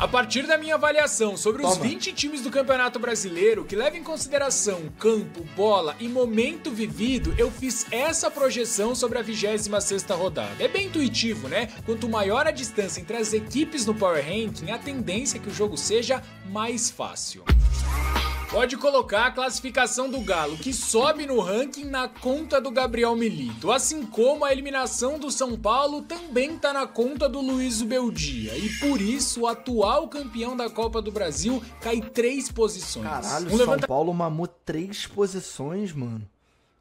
A partir da minha avaliação sobre os 20 times do Campeonato Brasileiro, que leva em consideração campo, bola e momento vivido, eu fiz essa projeção sobre a 26ª rodada. É bem intuitivo, né? Quanto maior a distância entre as equipes no Power Ranking, a tendência é que o jogo seja mais fácil. Pode colocar a classificação do Galo, que sobe no ranking, na conta do Gabriel Milito, assim como a eliminação do São Paulo também tá na conta do Luiz Beldia, e por isso o atual campeão da Copa do Brasil cai 3 posições. Caralho, São Paulo mamou 3 posições, mano.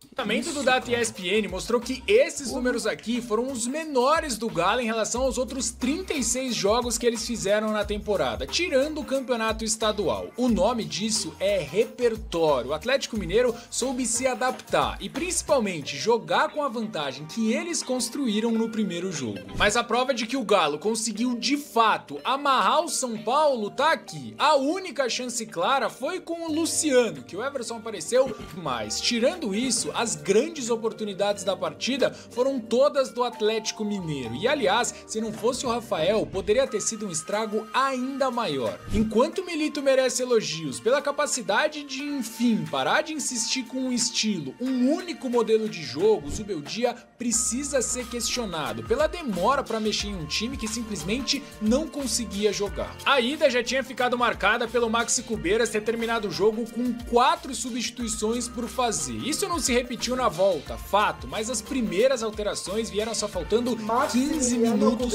O levantamento do Data ESPN mostrou que esses números aqui foram os menores do Galo em relação aos outros 36 jogos que eles fizeram na temporada, tirando o campeonato estadual. O nome disso é repertório. O Atlético Mineiro soube se adaptar e principalmente jogar com a vantagem que eles construíram no primeiro jogo. Mas a prova de que o Galo conseguiu de fato amarrar o São Paulo tá aqui. A única chance clara foi com o Luciano, que o Everson apareceu, mas tirando isso, as grandes oportunidades da partida foram todas do Atlético Mineiro. E aliás, se não fosse o Rafael, poderia ter sido um estrago ainda maior. Enquanto o Milito merece elogios pela capacidade de, enfim, parar de insistir com um estilo, um único modelo de jogo, o Zubeldia precisa ser questionado pela demora para mexer em um time que simplesmente não conseguia jogar. A ida já tinha ficado marcada pelo Maxi Cubeiras ter terminado o jogo com 4 substituições por fazer. Isso não se repetiu na volta, fato, mas as primeiras alterações vieram só faltando 15 minutos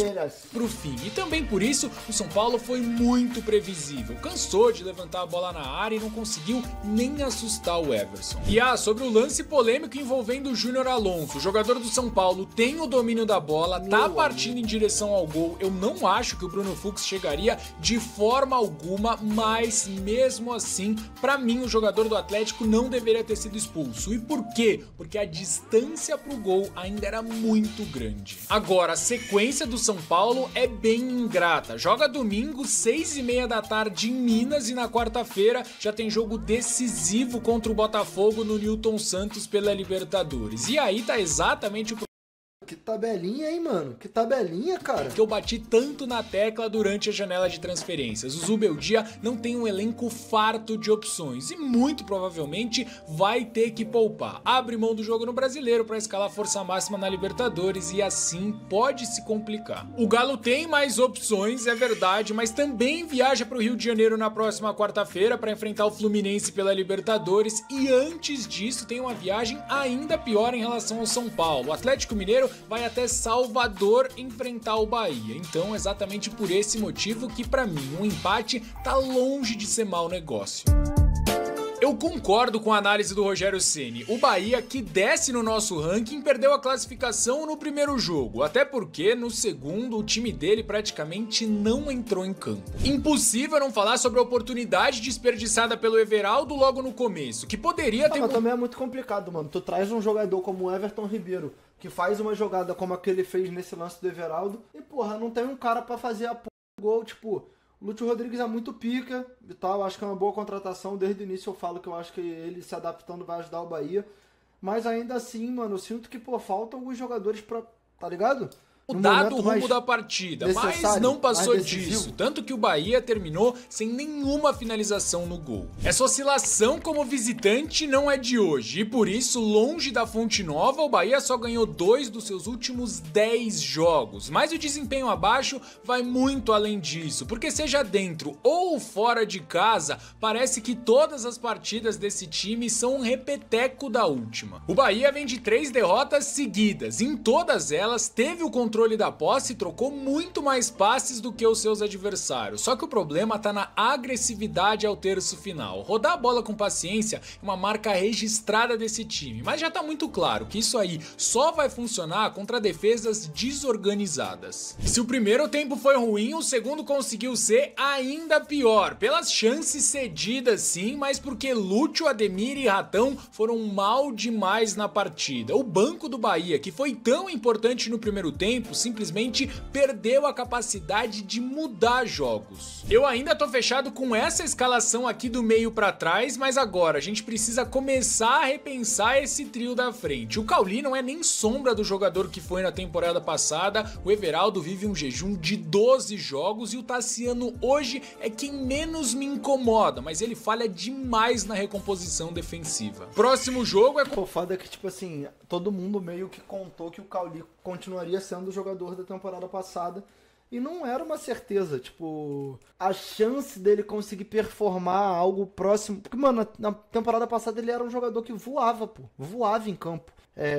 pro fim. E também por isso, o São Paulo foi muito previsível. Cansou de levantar a bola na área e não conseguiu nem assustar o Everson. E sobre o lance polêmico envolvendo o Júnior Alonso, o jogador do São Paulo tem o domínio da bola, tá partindo em direção ao gol. Eu não acho que o Bruno Fux chegaria de forma alguma, mas mesmo assim, pra mim, o jogador do Atlético não deveria ter sido expulso. E por quê? Porque a distância pro gol ainda era muito grande. Agora, a sequência do São Paulo é bem ingrata. Joga domingo, 6h30 da tarde em Minas, e na quarta-feira já tem jogo decisivo contra o Botafogo no Newton Santos pela Libertadores. E aí tá exatamente o Que tabelinha, hein, mano? Que tabelinha, cara. que eu bati tanto na tecla durante a janela de transferências. O Zubeldia não tem um elenco farto de opções e muito provavelmente vai ter que poupar. Abre mão do jogo no Brasileiro para escalar força máxima na Libertadores e assim pode se complicar. O Galo tem mais opções, é verdade, mas também viaja para o Rio de Janeiro na próxima quarta-feira para enfrentar o Fluminense pela Libertadores, e antes disso tem uma viagem ainda pior em relação ao São Paulo. O Atlético Mineiro vai até Salvador enfrentar o Bahia. Então, exatamente por esse motivo que, pra mim, um empate tá longe de ser mau negócio. Eu concordo com a análise do Rogério Ceni. O Bahia, que desce no nosso ranking, perdeu a classificação no primeiro jogo, até porque no segundo o time dele praticamente não entrou em campo. Impossível não falar sobre a oportunidade desperdiçada pelo Everaldo logo no começo, que poderia ter... Mas também é muito complicado, mano. Tu traz um jogador como o Everton Ribeiro, que faz uma jogada como a que ele fez nesse lance do Everaldo, e porra, não tem um cara pra fazer a porra do gol, tipo... O Lúcio Rodrigues é muito pica e tal, acho que é uma boa contratação. Desde o início eu falo que eu acho que ele se adaptando vai ajudar o Bahia. Mas ainda assim, mano, eu sinto que, pô, faltam alguns jogadores pra... Tá ligado? Mudado o rumo da partida, mas não passou disso, tanto que o Bahia terminou sem nenhuma finalização no gol. Essa oscilação como visitante não é de hoje, e por isso, longe da Fonte Nova, o Bahia só ganhou 2 dos seus últimos 10 jogos, mas o desempenho abaixo vai muito além disso, porque seja dentro ou fora de casa, parece que todas as partidas desse time são um repeteco da última. O Bahia vem de 3 derrotas seguidas, em todas elas teve o controle da posse e trocou muito mais passes do que os seus adversários. Só que o problema tá na agressividade ao terço final. Rodar a bola com paciência é uma marca registrada desse time, mas já tá muito claro que isso aí só vai funcionar contra defesas desorganizadas. Se o primeiro tempo foi ruim, o segundo conseguiu ser ainda pior, pelas chances cedidas sim, mas porque Lúcio, Ademir e Ratão foram mal demais na partida. O banco do Bahia, que foi tão importante no primeiro tempo, tempo simplesmente perdeu a capacidade de mudar jogos. Eu ainda tô fechado com essa escalação aqui do meio pra trás, mas agora a gente precisa começar a repensar esse trio da frente. O Cauli não é nem sombra do jogador que foi na temporada passada, o Everaldo vive um jejum de 12 jogos e o Tassiano hoje é quem menos me incomoda, mas ele falha demais na recomposição defensiva. Próximo jogo é... O foda é que, tipo assim, todo mundo meio que contou que o Cauli continuaria sendo o jogador da temporada passada e não era uma certeza, tipo, a chance dele conseguir performar algo próximo, porque, mano, na temporada passada ele era um jogador que voava, voava em campo.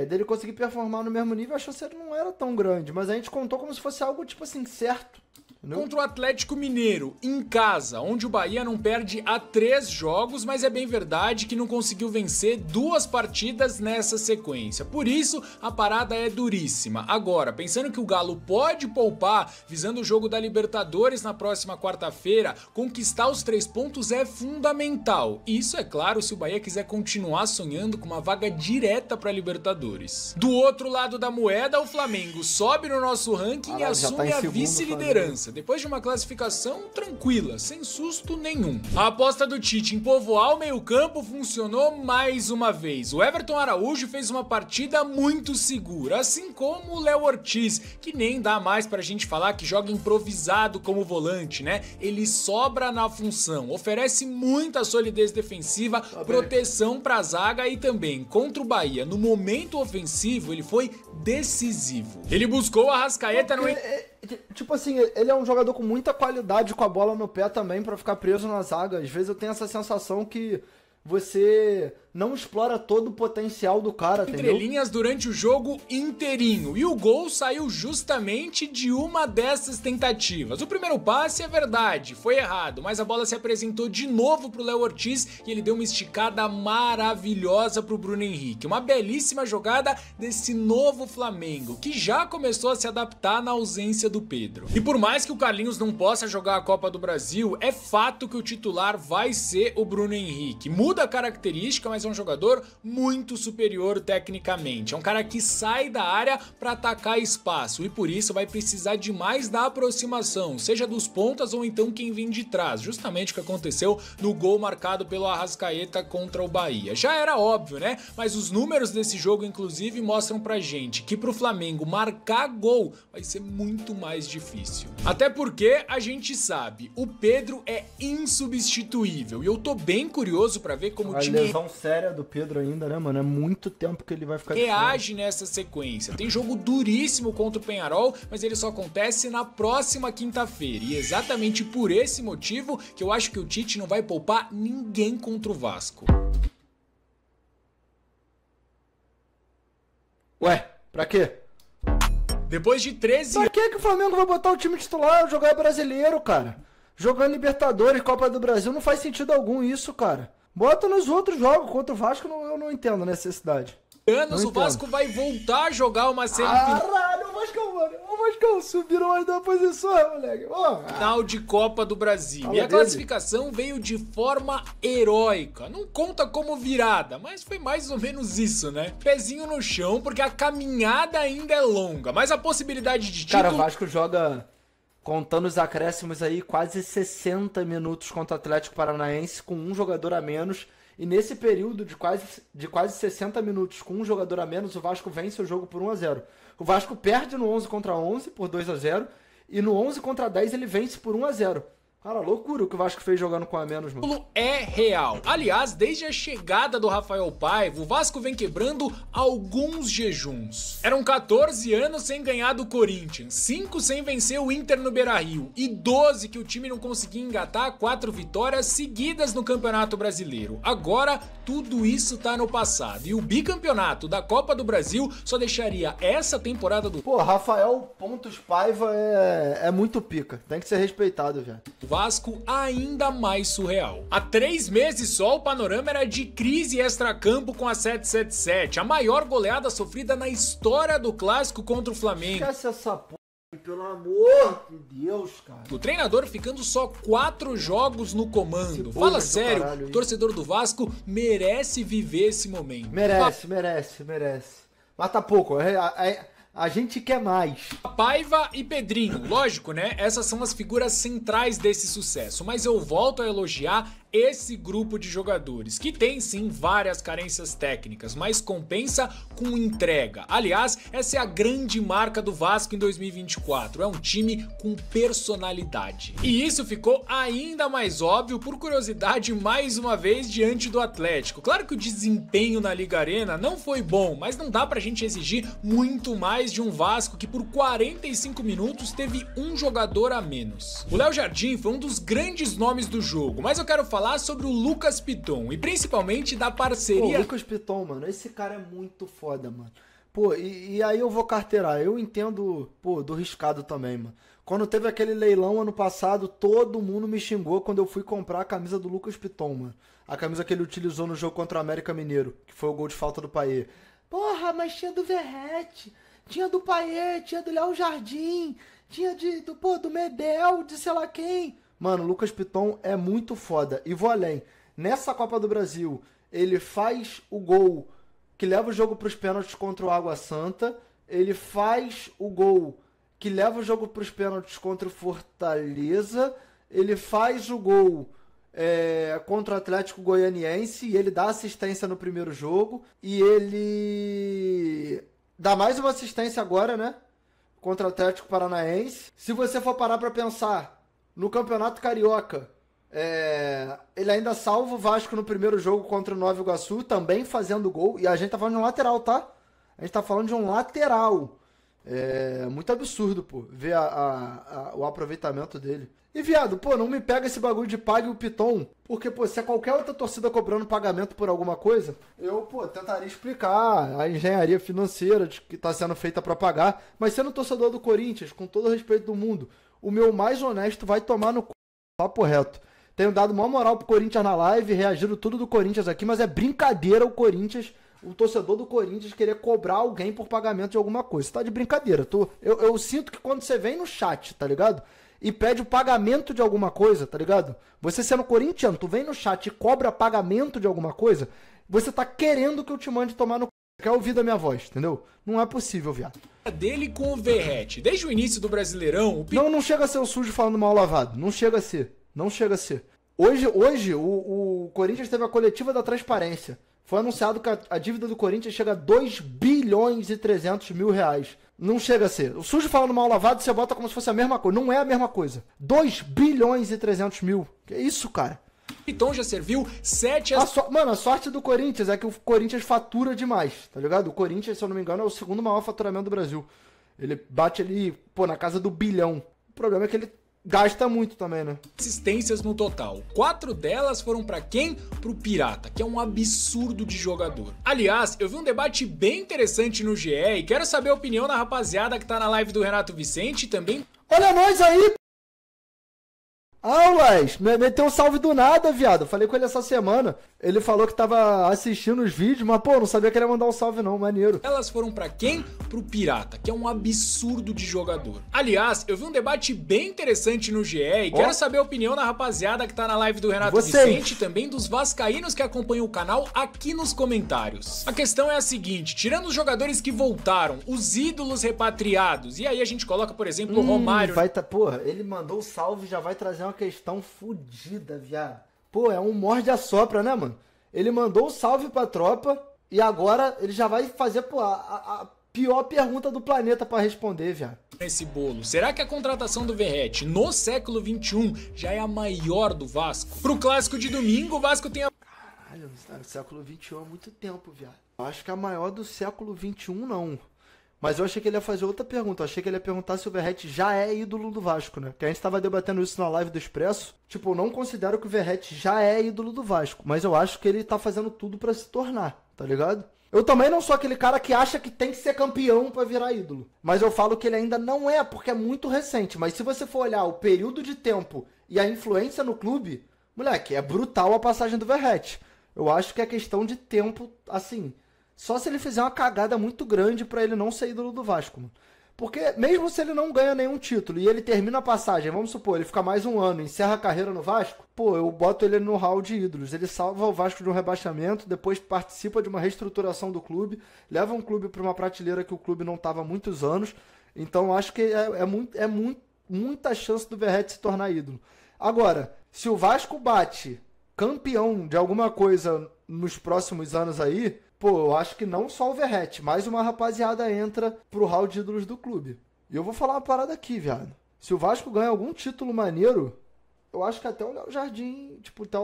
Dele conseguir performar no mesmo nível, a chance não era tão grande, mas a gente contou como se fosse algo, tipo assim, certo. Contra o Atlético Mineiro, em casa, onde o Bahia não perde há 3 jogos, mas é bem verdade que não conseguiu vencer 2 partidas nessa sequência. Por isso, a parada é duríssima. Agora, pensando que o Galo pode poupar, visando o jogo da Libertadores na próxima quarta-feira, conquistar os 3 pontos é fundamental. Isso, é claro, se o Bahia quiser continuar sonhando com uma vaga direta para Libertadores. Do outro lado da moeda, o Flamengo sobe no nosso ranking e assume a vice-liderança. Depois de uma classificação tranquila, sem susto nenhum. A aposta do Tite em povoar o meio-campo funcionou mais uma vez. O Everton Araújo fez uma partida muito segura, assim como o Léo Ortiz, que nem dá mais pra gente falar que joga improvisado como volante, né? Ele sobra na função, oferece muita solidez defensiva, proteção pra zaga e também contra o Bahia. No momento ofensivo, ele foi decisivo. Ele buscou o Arrascaeta no... Tipo assim, ele é um jogador com muita qualidade com a bola no pé também pra ficar preso na zaga. Às vezes eu tenho essa sensação que você não explora todo o potencial do cara, entendeu? Entre linhas durante o jogo inteirinho. E o gol saiu justamente de uma dessas tentativas. O primeiro passe, é verdade, foi errado, mas a bola se apresentou de novo pro Léo Ortiz e ele deu uma esticada maravilhosa pro Bruno Henrique. Uma belíssima jogada desse novo Flamengo, que já começou a se adaptar na ausência do Pedro. E por mais que o Carlinhos não possa jogar a Copa do Brasil, é fato que o titular vai ser o Bruno Henrique. Muda a característica, mas é um jogador muito superior tecnicamente. É um cara que sai da área para atacar espaço e por isso vai precisar de mais da aproximação, seja dos pontas ou então quem vem de trás, justamente o que aconteceu no gol marcado pelo Arrascaeta contra o Bahia. Já era óbvio, né? Mas os números desse jogo, inclusive, mostram pra gente que pro Flamengo marcar gol vai ser muito mais difícil. Até porque a gente sabe, o Pedro é insubstituível e eu tô bem curioso pra ver como o time... lesão séria do Pedro ainda, né, mano? É muito tempo que ele vai ficar reage nessa sequência. Tem jogo duríssimo contra o Peñarol, mas ele só acontece na próxima quinta-feira. E exatamente por esse motivo que eu acho que o Tite não vai poupar ninguém contra o Vasco. Ué, pra quê? Depois de 13... Pra que o Flamengo vai botar o time titular jogar brasileiro, cara? Jogando Libertadores, Copa do Brasil, não faz sentido algum isso, cara. Bota nos outros jogos, contra o Vasco eu não entendo a necessidade. O Vasco vai voltar a jogar uma semifinal. Caralho, o Vascão, mano. O Vascão subiram mais 2 posições, moleque. Final de Copa do Brasil. E a classificação veio de forma heróica. Não conta como virada, mas foi mais ou menos isso, né? Pezinho no chão, porque a caminhada ainda é longa. Mas a possibilidade de título... Cara, o Vasco joga... Contando os acréscimos aí, quase 60 minutos contra o Atlético Paranaense com um jogador a menos. E nesse período de quase 60 minutos com um jogador a menos, o Vasco vence o jogo por 1-0. O Vasco perde no 11 contra 11 por 2-0. E no 11 contra 10 ele vence por 1-0. Cara, loucura o que o Vasco fez jogando com a menos, mano. É real. Aliás, desde a chegada do Rafael Paiva, o Vasco vem quebrando alguns jejuns. Eram 14 anos sem ganhar do Corinthians, 5 sem vencer o Inter no Beira-Rio e 12 que o time não conseguia engatar 4 vitórias seguidas no Campeonato Brasileiro. Agora, tudo isso tá no passado e o bicampeonato da Copa do Brasil só deixaria essa temporada do... Pô, Rafael Pontos Paiva é muito pica. Tem que ser respeitado, velho. Vasco ainda mais surreal. Há 3 meses só o panorama era de crise extracampo com a 777, a maior goleada sofrida na história do clássico contra o Flamengo. Esquece essa porra, pelo amor de Deus, cara. O treinador ficando só 4 jogos no comando. Fala sério, o torcedor do Vasco merece viver esse momento. Merece. Mas tá pouco. A gente quer mais. Paiva e Pedrinho, lógico, né? Essas são as figuras centrais desse sucesso, mas eu volto a elogiar esse grupo de jogadores, que tem sim várias carências técnicas, mas compensa com entrega. Aliás, essa é a grande marca do Vasco em 2024, é um time com personalidade. E isso ficou ainda mais óbvio por curiosidade mais uma vez diante do Atlético. Claro que o desempenho na Liga Arena não foi bom, mas não dá pra gente exigir muito mais de um Vasco que por 45 minutos teve um jogador a menos. O Léo Jardim foi um dos grandes nomes do jogo, mas eu quero falar sobre o Lucas Piton e principalmente da parceria... Pô, Lucas Piton, mano, esse cara é muito foda, mano. Pô, e aí eu vou carteirar, eu entendo, pô, do riscado também, mano. Quando teve aquele leilão ano passado, todo mundo me xingou quando eu fui comprar a camisa do Lucas Piton, mano. A camisa que ele utilizou no jogo contra o América Mineiro, que foi o gol de falta do Payet. Porra, mas tinha do Verratti, tinha do Payet, tinha do Léo Jardim, tinha do Medel, de sei lá quem... Mano, o Lucas Piton é muito foda. E vou além. Nessa Copa do Brasil, ele faz o gol que leva o jogo para os pênaltis contra o Água Santa. Ele faz o gol que leva o jogo para os pênaltis contra o Fortaleza. Ele faz o gol contra o Atlético Goianiense. E ele dá assistência no primeiro jogo. E ele dá mais uma assistência agora, né? Contra o Atlético Paranaense. Se você for parar para pensar... No Campeonato Carioca, ele ainda salva o Vasco no primeiro jogo contra o Nova Iguaçu, também fazendo gol. E a gente tá falando de um lateral, tá? A gente tá falando de um lateral. É muito absurdo, pô, ver o aproveitamento dele. E, viado, pô, não me pega esse bagulho de pague o Piton, porque, pô, se é qualquer outra torcida cobrando pagamento por alguma coisa, eu, pô, tentaria explicar a engenharia financeira que tá sendo feita pra pagar, mas sendo torcedor do Corinthians, com todo o respeito do mundo, o meu mais honesto vai tomar no c... Papo reto. Tenho dado uma moral pro Corinthians na live, reagindo tudo do Corinthians aqui, mas é brincadeira o Corinthians, o torcedor do Corinthians querer cobrar alguém por pagamento de alguma coisa. Você tá de brincadeira. Eu sinto que quando você vem no chat, tá ligado? E pede o pagamento de alguma coisa, tá ligado? Você sendo corintiano, tu vem no chat e cobra pagamento de alguma coisa, você tá querendo que eu te mande tomar no c... Quer ouvir da minha voz, entendeu? Não é possível, viado. Dele com o Verratti. Desde o início do Brasileirão... Não chega a ser o sujo falando mal lavado. Não chega a ser. Não chega a ser. Hoje o Corinthians teve a coletiva da transparência. Foi anunciado que a dívida do Corinthians chega a 2 bilhões e 300 mil reais. Não chega a ser. O sujo falando mal lavado, você bota como se fosse a mesma coisa. Não é a mesma coisa. 2 bilhões e 300 mil. Que isso, cara? Piton já serviu 7... Mano, a sorte do Corinthians é que o Corinthians fatura demais, tá ligado? O Corinthians, se eu não me engano, é o segundo maior faturamento do Brasil. Ele bate ali, pô, na casa do bilhão. O problema é que ele gasta muito também, né? Assistências no total. 4 delas foram pra quem? Pro Pirata, que é um absurdo de jogador. Aliás, eu vi um debate bem interessante no GE e quero saber a opinião da rapaziada que tá na live do Renato Vicente e também... Olha nós aí! Aulas! Meteu um salve do nada, viado. Falei com ele essa semana. Ele falou que tava assistindo os vídeos, mas, pô, não sabia que ele ia mandar um salve não, maneiro. Elas foram pra quem? Pro Pirata, que é um absurdo de jogador. Aliás, eu vi um debate bem interessante no GE e quero saber a opinião da rapaziada que tá na live do Renato Vicente e também dos vascaínos que acompanham o canal aqui nos comentários. A questão é a seguinte, tirando os jogadores que voltaram, os ídolos repatriados, e aí a gente coloca, por exemplo, o Romário... Porra, ele mandou o salve e já vai trazer uma questão fodida, viado. Pô, é um morde-a-sopra, né, mano? Ele mandou o salve pra tropa e agora ele já vai fazer, pô, a pior pergunta do planeta pra responder, viado. Nesse bolo, será que a contratação do Verratti no século XXI já é a maior do Vasco? Pro clássico de domingo, o Vasco tem a... Caralho, século XXI é muito tempo, viado. Eu acho que a maior do século XXI, não. Mas eu achei que ele ia fazer outra pergunta. Eu achei que ele ia perguntar se o Verratti já é ídolo do Vasco, né? Que a gente tava debatendo isso na live do Expresso. Tipo, eu não considero que o Verratti já é ídolo do Vasco. Mas eu acho que ele tá fazendo tudo pra se tornar, tá ligado? Eu também não sou aquele cara que acha que tem que ser campeão pra virar ídolo. Mas eu falo que ele ainda não é, porque é muito recente. Mas se você for olhar o período de tempo e a influência no clube, moleque, é brutal a passagem do Verratti. Eu acho que é questão de tempo, assim... Só se ele fizer uma cagada muito grande pra ele não ser ídolo do Vasco, mano. Porque mesmo se ele não ganha nenhum título e ele termina a passagem, vamos supor, ele fica mais um ano, encerra a carreira no Vasco, pô, eu boto ele no hall de ídolos. Ele salva o Vasco de um rebaixamento, depois participa de uma reestruturação do clube, leva um clube para uma prateleira que o clube não estava há muitos anos. Então acho que muita chance do Verratti se tornar ídolo. Agora, se o Vasco bate campeão de alguma coisa nos próximos anos aí, pô, eu acho que não só o Verratti, mais uma rapaziada entra pro hall de ídolos do clube. E eu vou falar uma parada aqui, viado. Se o Vasco ganha algum título maneiro, eu acho que até o Léo Jardim,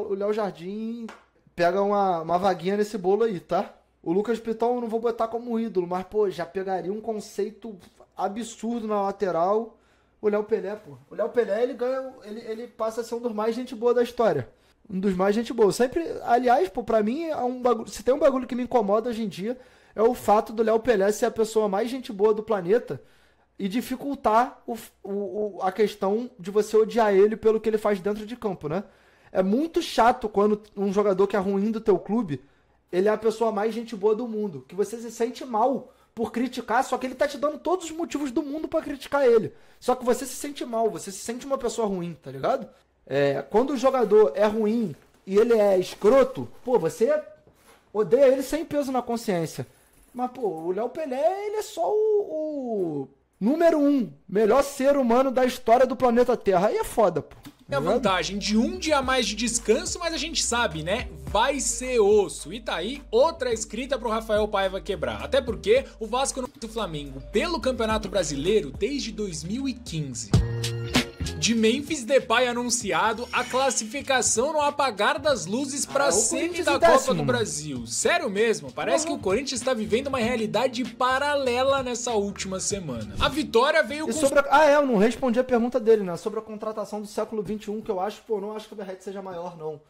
o Léo Jardim pega uma vaguinha nesse bolo aí, tá? O Lucas Piton eu não vou botar como ídolo, mas, pô, já pegaria um conceito absurdo na lateral. O Léo Pelé, pô. O Léo Pelé, ele passa a ser um dos mais gente boa da história. Um dos mais gente boa. Sempre, aliás, pô, pra mim, se tem um bagulho que me incomoda hoje em dia, é o fato do Léo Pelé ser a pessoa mais gente boa do planeta e dificultar a questão de você odiar ele pelo que ele faz dentro de campo, né? É muito chato quando um jogador que é ruim do teu clube, ele é a pessoa mais gente boa do mundo, que você se sente mal por criticar, só que ele tá te dando todos os motivos do mundo pra criticar ele. Só que você se sente mal, você se sente uma pessoa ruim, tá ligado? Quando o jogador é ruim e ele é escroto, pô, você odeia ele sem peso na consciência. Mas, pô, o Léo Pelé, ele é só o número 1 melhor ser humano da história do planeta Terra. Aí é foda, pô. É a vantagem de um dia a mais de descanso, mas a gente sabe, né? Vai ser osso. E tá aí outra escrita pro Rafael Paiva quebrar. Até porque o Vasco não do Flamengo pelo Campeonato Brasileiro desde 2015. De Memphis Depay anunciado, a classificação no apagar das luzes para a semi da Copa do Brasil. Sério mesmo, parece que o Corinthians está vivendo uma realidade paralela nessa última semana. A vitória veio com... eu não respondi a pergunta dele, né? Sobre a contratação do século XXI, que eu acho, pô, não acho que o Verratti seja maior, não.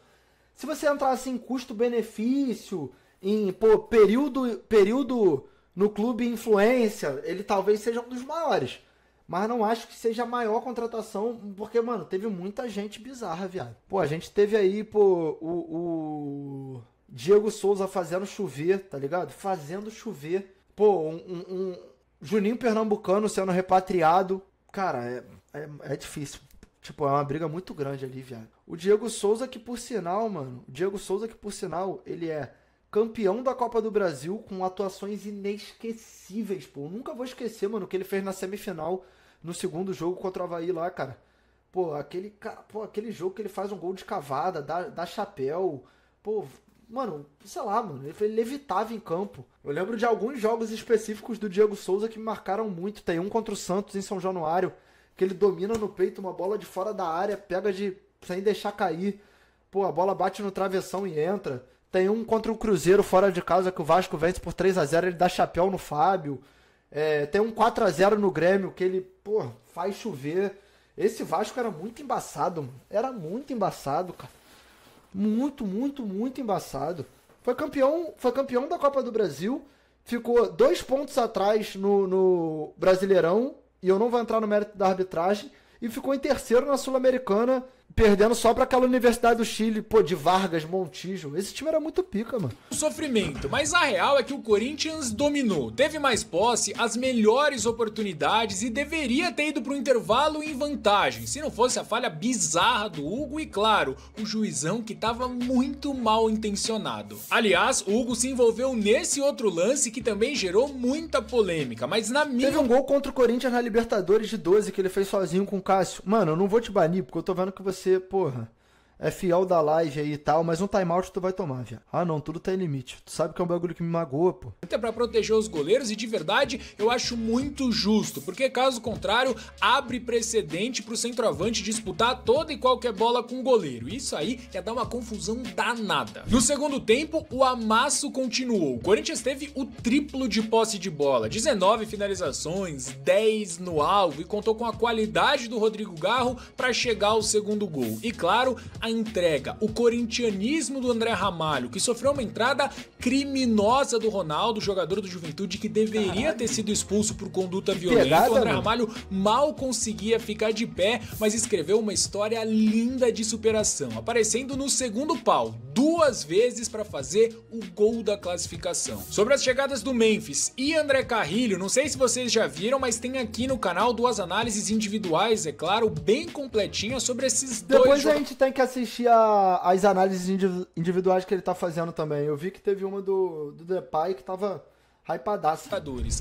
Se você entrar assim, custo-benefício, em, pô, período no clube influência, ele talvez seja um dos maiores. Mas não acho que seja a maior contratação, porque, mano, teve muita gente bizarra, viado. Pô, a gente teve aí, pô, o Diego Souza fazendo chover, tá ligado? Fazendo chover. Pô, um Juninho Pernambucano sendo repatriado. Cara, é difícil. Tipo, é uma briga muito grande ali, viado. O Diego Souza que, por sinal, ele é campeão da Copa do Brasil com atuações inesquecíveis, pô. Eu nunca vou esquecer, mano, o que ele fez na semifinal no segundo jogo contra o Avaí lá, cara. Pô, aquele jogo que ele faz um gol de cavada, dá chapéu. Pô, mano, sei lá, mano, ele levitava em campo. Eu lembro de alguns jogos específicos do Diego Souza que me marcaram muito. Tem um contra o Santos em São Januário, que ele domina no peito uma bola de fora da área, pega sem deixar cair. Pô, a bola bate no travessão e entra. Tem um contra o Cruzeiro fora de casa que o Vasco vence por 3-0, ele dá chapéu no Fábio. Tem um 4-0 no Grêmio que ele, pô, faz chover. Esse Vasco era muito embaçado, mano. Era muito embaçado, cara. Muito, muito, muito embaçado. Foi campeão da Copa do Brasil. Ficou 2 pontos atrás no Brasileirão. E eu não vou entrar no mérito da arbitragem. E ficou em terceiro na Sul-Americana, perdendo só pra aquela Universidade do Chile, pô, de Vargas, Montijo. Esse time era muito pica, mano. Sofrimento, mas a real é que o Corinthians dominou, teve mais posse, as melhores oportunidades e deveria ter ido pro intervalo em vantagem, se não fosse a falha bizarra do Hugo e, claro, o juizão que tava muito mal intencionado. Aliás, o Hugo se envolveu nesse outro lance que também gerou muita polêmica, mas na minha... Teve um gol contra o Corinthians na Libertadores de 12 que ele fez sozinho com o Cássio. Mano, eu não vou te banir, porque eu tô vendo que você, porra, é fiel da live aí e tal, mas um timeout tu vai tomar, viado. Ah não, tudo tem limite. Tu sabe que é um bagulho que me magoa, pô. É pra proteger os goleiros e de verdade eu acho muito justo, porque caso contrário abre precedente pro centroavante disputar toda e qualquer bola com o goleiro. Isso aí ia dar uma confusão danada. No segundo tempo, o amasso continuou. O Corinthians teve o triplo de posse de bola, 19 finalizações, 10 no alvo e contou com a qualidade do Rodrigo Garro pra chegar ao segundo gol. E claro, a entrega, o corintianismo do André Ramalho, que sofreu uma entrada criminosa do Ronaldo, jogador do Juventude, que deveria ter sido expulso por conduta violenta. O André Ramalho mal conseguia ficar de pé, mas escreveu uma história linda de superação, aparecendo no segundo pau, 2 vezes para fazer o gol da classificação. Sobre as chegadas do Memphis e André Carrilho, não sei se vocês já viram, mas tem aqui no canal 2 análises individuais, é claro, bem completinhas sobre esses dois Depois a jogadores. gente tem que assistir as análises individuais que ele tá fazendo também. Eu vi que teve uma do Depay que tava hypadaça.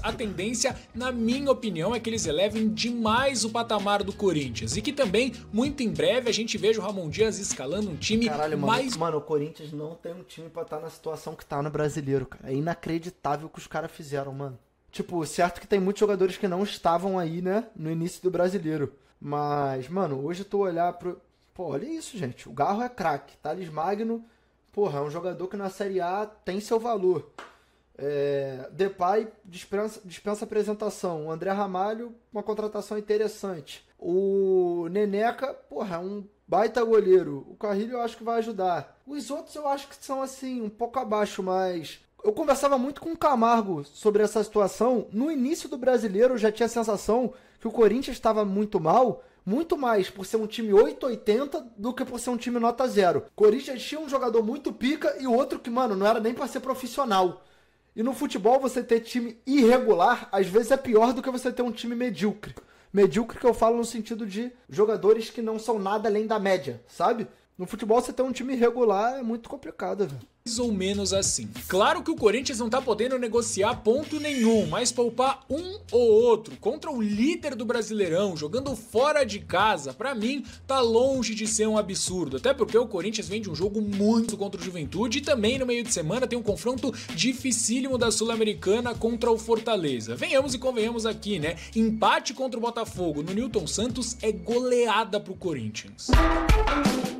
A tendência, na minha opinião, é que eles elevem demais o patamar do Corinthians e que também, muito em breve, a gente veja o Ramon Dias escalando um time mais... Mano, o Corinthians não tem um time pra estar na situação que tá no Brasileiro, cara. É inacreditável o que os caras fizeram, mano. Tipo, certo que tem muitos jogadores que não estavam aí, né, no início do Brasileiro. Mas, mano, hoje tu olhar pro... Pô, olha isso, gente. O Garro é craque. Thales Magno, porra, é um jogador que na Série A tem seu valor. Depay dispensa apresentação. O André Ramalho, uma contratação interessante. O Neneca, porra, é um baita goleiro. O Carrilho eu acho que vai ajudar. Os outros eu acho que são assim, um pouco abaixo, mas... Eu conversava muito com o Camargo sobre essa situação. No início do Brasileiro eu já tinha a sensação que o Corinthians estava muito mal, muito mais por ser um time 880 do que por ser um time nota 0. O Corinthians tinha um jogador muito pica e o outro que, mano, não era nem para ser profissional. E no futebol você ter time irregular, às vezes é pior do que você ter um time medíocre. Medíocre que eu falo no sentido de jogadores que não são nada além da média, sabe? No futebol você ter um time irregular é muito complicado, velho. Mais ou menos assim. Claro que o Corinthians não tá podendo negociar ponto nenhum, mas poupar um ou outro contra o líder do Brasileirão, jogando fora de casa, pra mim, tá longe de ser um absurdo. Até porque o Corinthians vem de um jogo muito contra o Juventude e também no meio de semana tem um confronto dificílimo da Sul-Americana contra o Fortaleza. Venhamos e convenhamos aqui, né? Empate contra o Botafogo no Newton Santos é goleada pro Corinthians.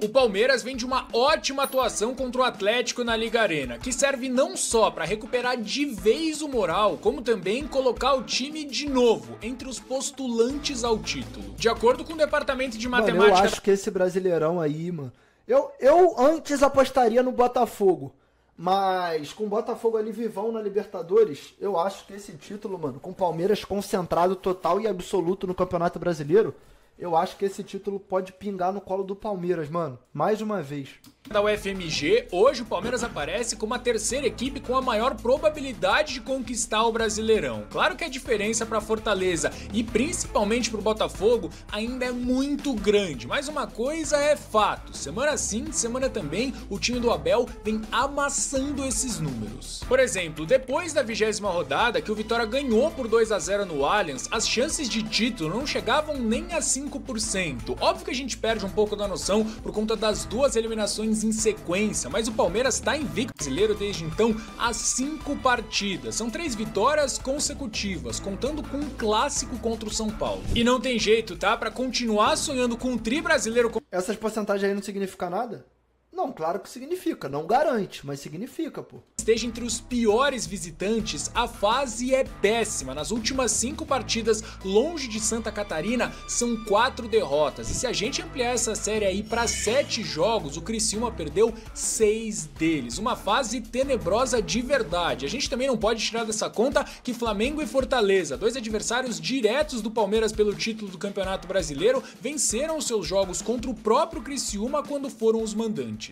O Palmeiras vem de uma ótima atuação contra o Atlético na Liga Arena, que serve não só para recuperar de vez o moral, como também colocar o time de novo entre os postulantes ao título. De acordo com o departamento de matemática... Mano, eu acho que esse Brasileirão aí, mano... Eu antes apostaria no Botafogo, mas com o Botafogo ali vivão na Libertadores, eu acho que esse título, mano, com o Palmeiras concentrado total e absoluto no Campeonato Brasileiro... Eu acho que esse título pode pingar no colo do Palmeiras, mano. Mais uma vez. Da UFMG, hoje o Palmeiras aparece como a terceira equipe com a maior probabilidade de conquistar o Brasileirão. Claro que a diferença para Fortaleza e principalmente para o Botafogo ainda é muito grande, mas uma coisa é fato, semana sim, semana também, o time do Abel vem amassando esses números. Por exemplo, depois da 20ª rodada que o Vitória ganhou por 2-0 no Allianz, as chances de título não chegavam nem a 5%. Óbvio que a gente perde um pouco da noção por conta das 2 eliminações em sequência, mas o Palmeiras está invicto brasileiro desde então há 5 partidas. São 3 vitórias consecutivas, contando com um clássico contra o São Paulo. E não tem jeito, tá? Para continuar sonhando com um tri brasileiro... Essas porcentagens aí não significam nada? Não, claro que significa. Não garante, mas significa, pô. Esteja entre os piores visitantes, a fase é péssima. Nas últimas 5 partidas, longe de Santa Catarina, são 4 derrotas. E se a gente ampliar essa série aí para 7 jogos, o Criciúma perdeu 6 deles. Uma fase tenebrosa de verdade. A gente também não pode tirar dessa conta que Flamengo e Fortaleza, 2 adversários diretos do Palmeiras pelo título do Campeonato Brasileiro, venceram os seus jogos contra o próprio Criciúma quando foram os mandantes.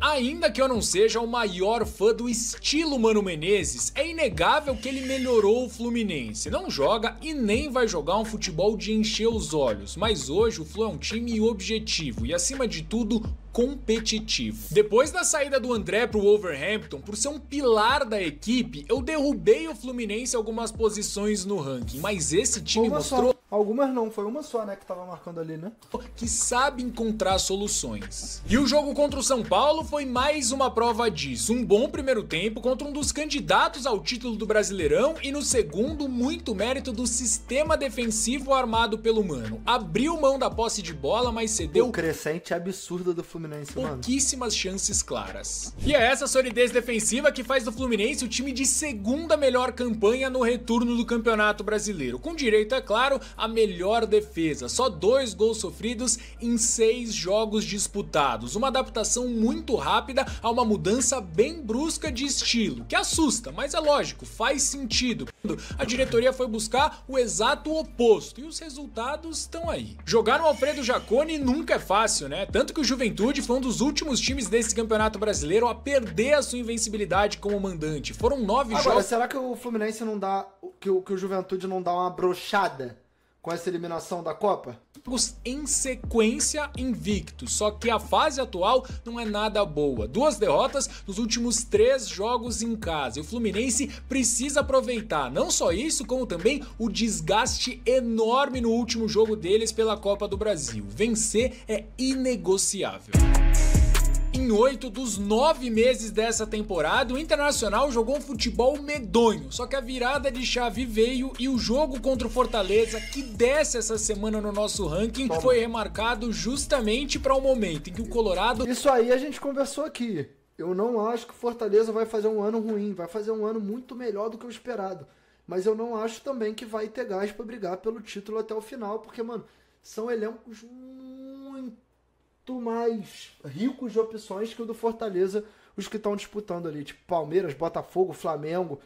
Ainda que eu não seja o maior fã do estilo Mano Menezes, é inegável que ele melhorou o Fluminense. Não joga e nem vai jogar um futebol de encher os olhos, mas hoje o Flu é um time objetivo e, acima de tudo, competitivo. Depois da saída do André pro Wolverhampton, por ser um pilar da equipe, eu derrubei o Fluminense algumas posições no ranking, mas esse time mostrou... Algumas não, foi uma só, né, que tava marcando ali, né? Que sabe encontrar soluções. E o jogo contra o São Paulo foi mais uma prova disso. Um bom primeiro tempo contra um dos candidatos ao título do Brasileirão e no segundo, muito mérito do sistema defensivo armado pelo Mano. Abriu mão da posse de bola, mas cedeu... O crescente absurdo do Fluminense, mano. Pouquíssimas chances claras. E é essa solidez defensiva que faz do Fluminense o time de segunda melhor campanha no retorno do Campeonato Brasileiro. Com direito, é claro, a melhor defesa, só 2 gols sofridos em 6 jogos disputados. Uma adaptação muito rápida a uma mudança bem brusca de estilo, que assusta, mas é lógico, faz sentido. A diretoria foi buscar o exato oposto e os resultados estão aí. Jogar no Alfredo Jaconi nunca é fácil, né? Tanto que o Juventude foi um dos últimos times desse campeonato brasileiro a perder a sua invencibilidade como mandante. Foram 9 jogos. Agora, será que o Fluminense não dá, que o Juventude não dá uma brochada com essa eliminação da Copa? Em sequência invictos, só que a fase atual não é nada boa. 2 derrotas nos últimos 3 jogos em casa. E o Fluminense precisa aproveitar não só isso, como também o desgaste enorme no último jogo deles pela Copa do Brasil. Vencer é inegociável. Em 8 dos 9 meses dessa temporada, o Internacional jogou um futebol medonho, só que a virada de chave veio e o jogo contra o Fortaleza, que desce essa semana no nosso ranking, foi remarcado justamente para o momento em que o Colorado... Isso aí a gente conversou aqui. Eu não acho que o Fortaleza vai fazer um ano ruim, vai fazer um ano muito melhor do que o esperado. Mas eu não acho também que vai ter gás para brigar pelo título até o final, porque, mano, são elencos muito mais ricos de opções que o do Fortaleza, os que estão disputando ali, tipo Palmeiras, Botafogo, Flamengo.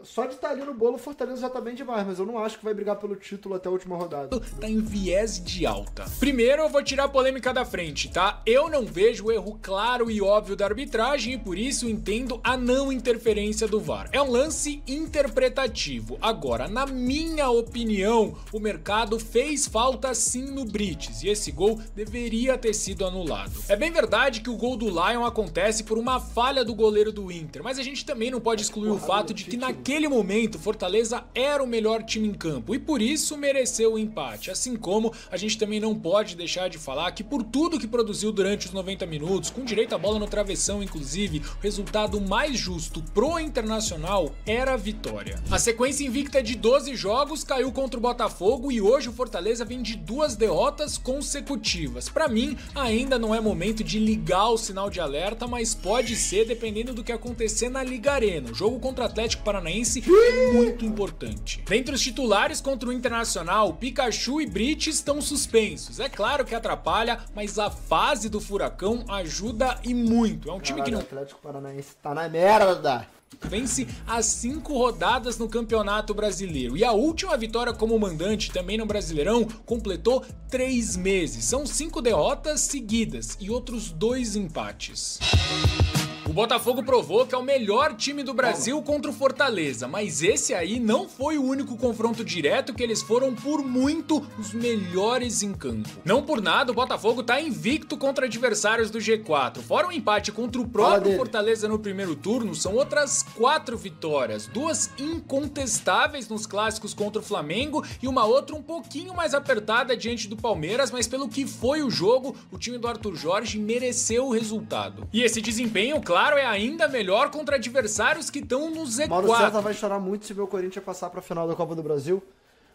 Só de estar ali no bolo, o Fortaleza já tá bem demais, mas eu não acho que vai brigar pelo título até a última rodada. Tá em viés de alta. Primeiro eu vou tirar a polêmica da frente, tá? Eu não vejo o erro claro e óbvio da arbitragem e por isso entendo a não interferência do VAR. É um lance interpretativo. Agora, na minha opinião, o mercado fez falta sim no Brites e esse gol deveria ter sido anulado. É bem verdade que o gol do Lion acontece por uma falha do goleiro do Inter, mas a gente também não pode excluir o fato de que naquele momento Fortaleza era o melhor time em campo e por isso mereceu o empate, assim como a gente também não pode deixar de falar que por tudo que produziu durante os 90 minutos, com direito à bola no travessão inclusive, o resultado mais justo pro Internacional era a vitória. A sequência invicta de 12 jogos caiu contra o Botafogo e hoje o Fortaleza vem de 2 derrotas consecutivas. Pra mim, ainda não é momento de ligar o sinal de alerta, mas pode ser dependendo do que acontecer na Liga Arena. O jogo contra o Atlético Paranaense é muito importante. Dentre os titulares contra o Internacional, Pikachu e Brites estão suspensos. É claro que atrapalha, mas a fase do Furacão ajuda e muito. É um time que não... O Atlético Paranaense tá na merda. Vence as 5 rodadas no Campeonato Brasileiro e a última vitória como mandante também no Brasileirão completou 3 meses. São 5 derrotas seguidas e outros 2 empates. O Botafogo provou que é o melhor time do Brasil contra o Fortaleza, mas esse aí não foi o único confronto direto que eles foram por muito os melhores em campo. Não por nada, o Botafogo tá invicto contra adversários do G4. Fora um empate contra o próprio Fortaleza no primeiro turno, são outras 4 vitórias, 2 incontestáveis nos clássicos contra o Flamengo e uma outra um pouquinho mais apertada diante do Palmeiras, mas pelo que foi o jogo, o time do Arthur Jorge mereceu o resultado. E esse desempenho, claro, é ainda melhor contra adversários que estão no Z4. Mauro César vai chorar muito se ver o Corinthians passar pra final da Copa do Brasil.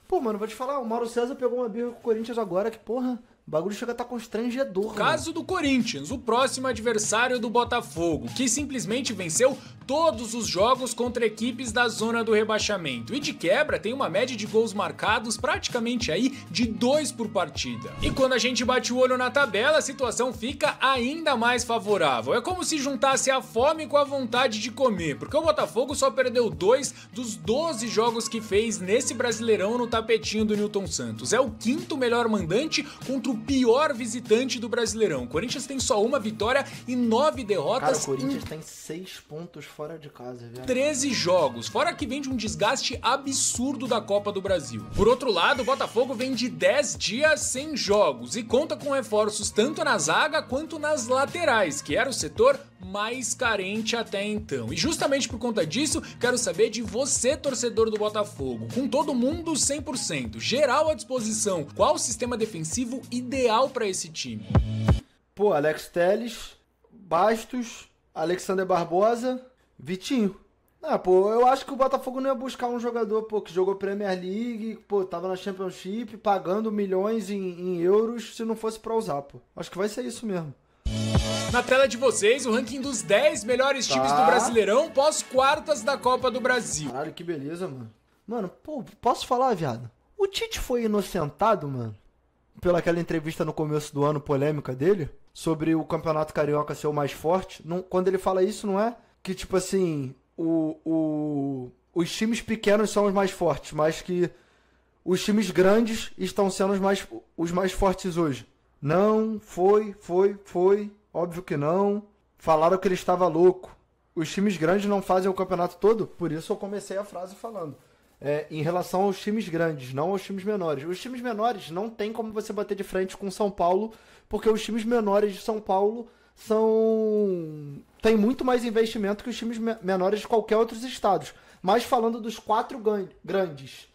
Pô, mano, vou te falar, o Mauro César pegou uma birra com o Corinthians agora que, porra, o bagulho chega a estar constrangedor. Caso do Corinthians, o próximo adversário do Botafogo, que simplesmente venceu todos os jogos contra equipes da zona do rebaixamento e de quebra tem uma média de gols marcados praticamente aí de 2 por partida. E quando a gente bate o olho na tabela, a situação fica ainda mais favorável. É como se juntasse a fome com a vontade de comer, porque o Botafogo só perdeu 2 dos 12 jogos que fez nesse Brasileirão no tapetinho do Newton Santos. É o 5º melhor mandante contra o pior visitante do Brasileirão. O Corinthians tem só uma vitória e 9 derrotas. Cara, o Corinthians tem 6 pontos fora de casa, velho. 13 jogos, fora que vem de um desgaste absurdo da Copa do Brasil. Por outro lado, o Botafogo vem de 10 dias sem jogos e conta com reforços tanto na zaga quanto nas laterais, que era o setor mais carente até então. E justamente por conta disso, quero saber de você, torcedor do Botafogo. Com todo mundo 100%, geral à disposição, qual o sistema defensivo ideal para esse time? Pô, Alex Telles, Bastos, Alexander Barbosa, Vitinho. Pô, eu acho que o Botafogo não ia buscar um jogador, pô, que jogou Premier League, pô, tava na Championship, pagando milhões em euros se não fosse pra usar, pô. Acho que vai ser isso mesmo. Na tela de vocês, o ranking dos 10 melhores times do Brasileirão pós quartas da Copa do Brasil. Caralho, que beleza, mano. Mano, pô, posso falar, viado? O Tite foi inocentado, mano, pela aquela entrevista no começo do ano, polêmica dele, sobre o Campeonato Carioca ser o mais forte. Não, quando ele fala isso, não é que, tipo assim, os times pequenos são os mais fortes, mas que os times grandes estão sendo os mais fortes hoje. Não, foi, óbvio que não. Falaram que ele estava louco. Os times grandes não fazem o campeonato todo, por isso eu comecei a frase falando. Em relação aos times grandes, não aos times menores. Os times menores não tem como você bater de frente com São Paulo, porque os times menores de São Paulo tem muito mais investimento que os times menores de qualquer outros estados. Mas falando dos 4 grandes,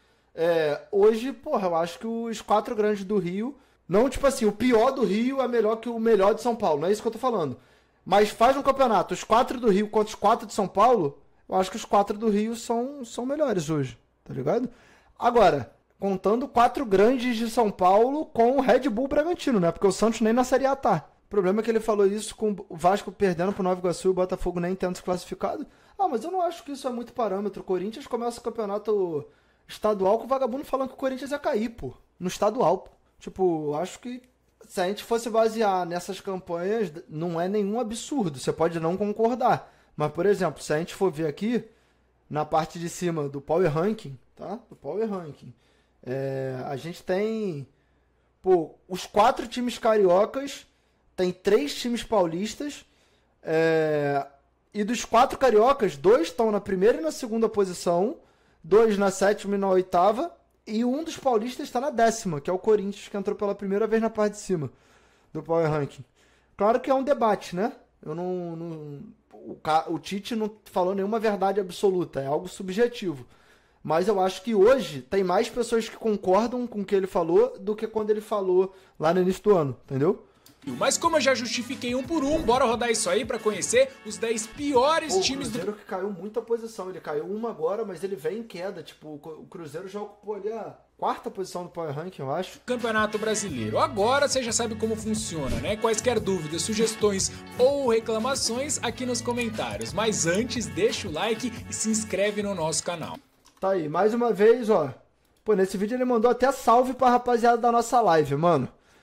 hoje, porra, eu acho que os 4 grandes do Rio, não tipo assim, o pior do Rio é melhor que o melhor de São Paulo, não é isso que eu tô falando. Mas faz um campeonato, os 4 do Rio contra os 4 de São Paulo, eu acho que os 4 do Rio são melhores hoje, tá ligado? Agora, contando 4 grandes de São Paulo com o Red Bull Bragantino, né? Porque o Santos nem na Série A tá. O problema é que ele falou isso com o Vasco perdendo pro Nova Iguaçu e o Botafogo nem tendo se classificado. Ah, mas eu não acho que isso é muito parâmetro. O Corinthians começa o campeonato estadual com o vagabundo falando que o Corinthians ia cair, pô. No estadual, pô. Tipo, acho que se a gente fosse basear nessas campanhas, não é nenhum absurdo. Você pode não concordar. Mas, por exemplo, se a gente for ver aqui, na parte de cima do Power Ranking, tá? Do Power Ranking. A gente tem, pô, os 4 times cariocas, tem 3 times paulistas, e dos 4 cariocas, 2 estão na primeira e na segunda posição, 2 na 7ª e na 8ª, e um dos paulistas está na 10ª, que é o Corinthians, que entrou pela primeira vez na parte de cima do Power Ranking. Claro que é um debate, né? O Tite não falou nenhuma verdade absoluta, é algo subjetivo. Mas eu acho que hoje tem mais pessoas que concordam com o que ele falou do que quando ele falou lá no início do ano, entendeu? Mas como eu já justifiquei um por um, bora rodar isso aí pra conhecer os 10 piores times do... O Cruzeiro que caiu muita posição, ele caiu uma agora, mas ele vem em queda, tipo, o Cruzeiro já ocupou ali a 4ª posição do Power Ranking, eu acho. Campeonato Brasileiro. Agora você já sabe como funciona, né? Quaisquer dúvidas, sugestões ou reclamações aqui nos comentários. Mas antes, deixa o like e se inscreve no nosso canal. Tá aí, mais uma vez, ó. Pô, nesse vídeo ele mandou até salve pra rapaziada da nossa live, mano.